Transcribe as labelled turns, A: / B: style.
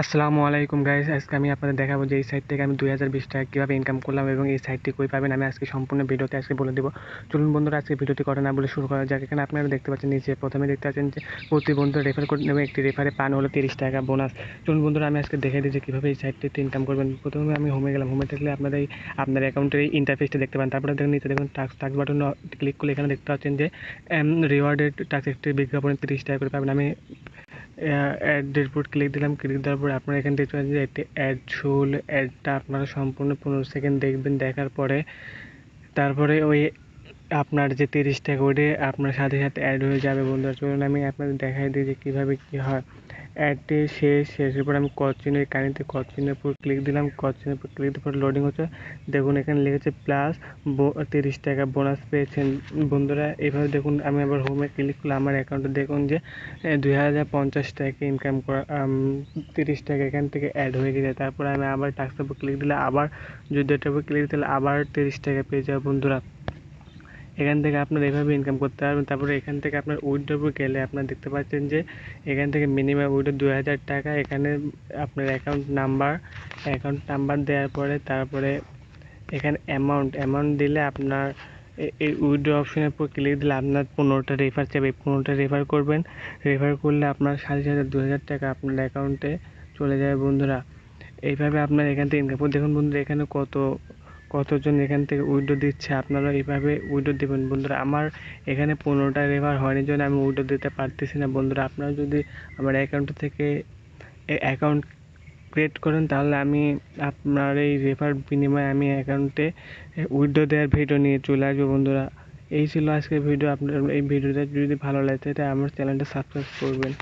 A: আসসালামু আলাইকুম গাইস, আজকে আমি আপনাদের দেখাবো যে এই সাইট থেকে আমি 2020 টাকা কীভাবে ইনকাম করলাম এবং এই সাইটটি কই পাবেন আমি আজকে সম্পূর্ণ ভিডিওতে আজকে বলে দেবো। চলুন বন্ধুরা, আজকে ভিডিওটি কথা না বলে শুরু করা যাক। এখানে আপনারা দেখতে পাচ্ছেন, নিচে প্রথমে দেখতে পাচ্ছেন যে প্রতি বন্ধু রেফার কোড নেবে, একটি রেফারে পান হলো 30 টাকা বোনাস। চলুন বন্ধুরা, আমি আজকে দেখে দিই যে কীভাবে এই সাইটটিতে ইনকাম করবেন। প্রথমে আমি হোমে গেলাম। হোমে থাকলে আপনার অ্যাকাউন্টের এই ইন্টারফেসটা দেখতে পান। তারপরে দেখুন নিচে দেখুন টাক্স বাটন ক্লিক করলে এখানে দেখতে পাচ্ছেন যে রিওয়ার্ডেড টাক্স একটি বিজ্ঞাপনে 30 টাকা করে পাবেন। আমি অ্যাডের উপর ক্লিক দিলাম। ক্লিক দেওয়ার পরে আপনারা এখানে দেখতে পাচ্ছেন যে একটি অ্যাড শো হলো। অ্যাডটা আপনারা সম্পূর্ণ 15 সেকেন্ড দেখবেন। দেখার পরে তারপরে ওই আপনার যে 30 টাকা ওইটা আপনার সাথে সাথে অ্যাড হয়ে যাবে। বন্ধুরা চলুন আমি আপনাদের দেখাই দিই যে কীভাবে কী হয়। অ্যাডটি শেষের পর আমি কচিনের কাহিনিতে কচিনের উপর ক্লিক দিলাম। কচিনের উপর ক্লিক দেওয়ার পর লোডিং হচ্ছে। দেখুন এখানে লিখেছে প্লাস 30 টাকা বোনাস পেয়েছেন। বন্ধুরা এইভাবে দেখুন, আমি আবার হোমে ক্লিক করলে আমার অ্যাকাউন্টে দেখুন যে 2050 টাকা ইনকাম করা 30 টাকা এখান থেকে অ্যাড হয়ে গেছে। তারপরে আমি আবার টাক্সের উপর ক্লিক দিলে আবার যদি এটার উপর ক্লিক দিলে আবার 30 টাকা পেয়ে যাবে। বন্ধুরা এখান থেকে আপনারা এভাবে ইনকাম করতে পারবেন। তারপরে এখান থেকে আপনার উইথড্রো গেলে আপনারা দেখতে পাচ্ছেন যে এখান থেকে মিনিমাম উইথড্র 2000 টাকা। এখানে আপনার অ্যাকাউন্ট নাম্বার দেওয়ার পরে তারপরে এখানে অ্যামাউন্ট দিলে আপনার এই উইথড্র অপশনের উপর ক্লিক দিলে আপনার 15টা রেফার চাবে। 15টা রেফার করবেন। রেফার করলে আপনার 2000 টাকা আপনার অ্যাকাউন্টে চলে যাবে। বন্ধুরা এইভাবে আপনার এখান থেকে ইনকাম দেখুন। বন্ধুরা এখানে কতজন এখান থেকে উইথড্র দিচ্ছে, আপনারা এইভাবে উইথড্র দেবেন। বন্ধুরা আমার এখানে 15টা রেফার হয়নি জন্য আমি উইথড্র দিতে পারতেছি না। বন্ধুরা আপনারা যদি আমার অ্যাকাউন্ট থেকে অ্যাকাউন্ট ক্রিয়েট করেন তাহলে আমি আপনার এই রেফার বিনিময়ে আমি অ্যাকাউন্টে উইথড্র দেওয়ার ভিডিও নিয়ে চলে আসবো। বন্ধুরা এই ছিল আজকের ভিডিও। আপনার এই ভিডিওটা যদি ভালো লাগে তাহলে আমার চ্যানেলটা সাবস্ক্রাইব করবেন।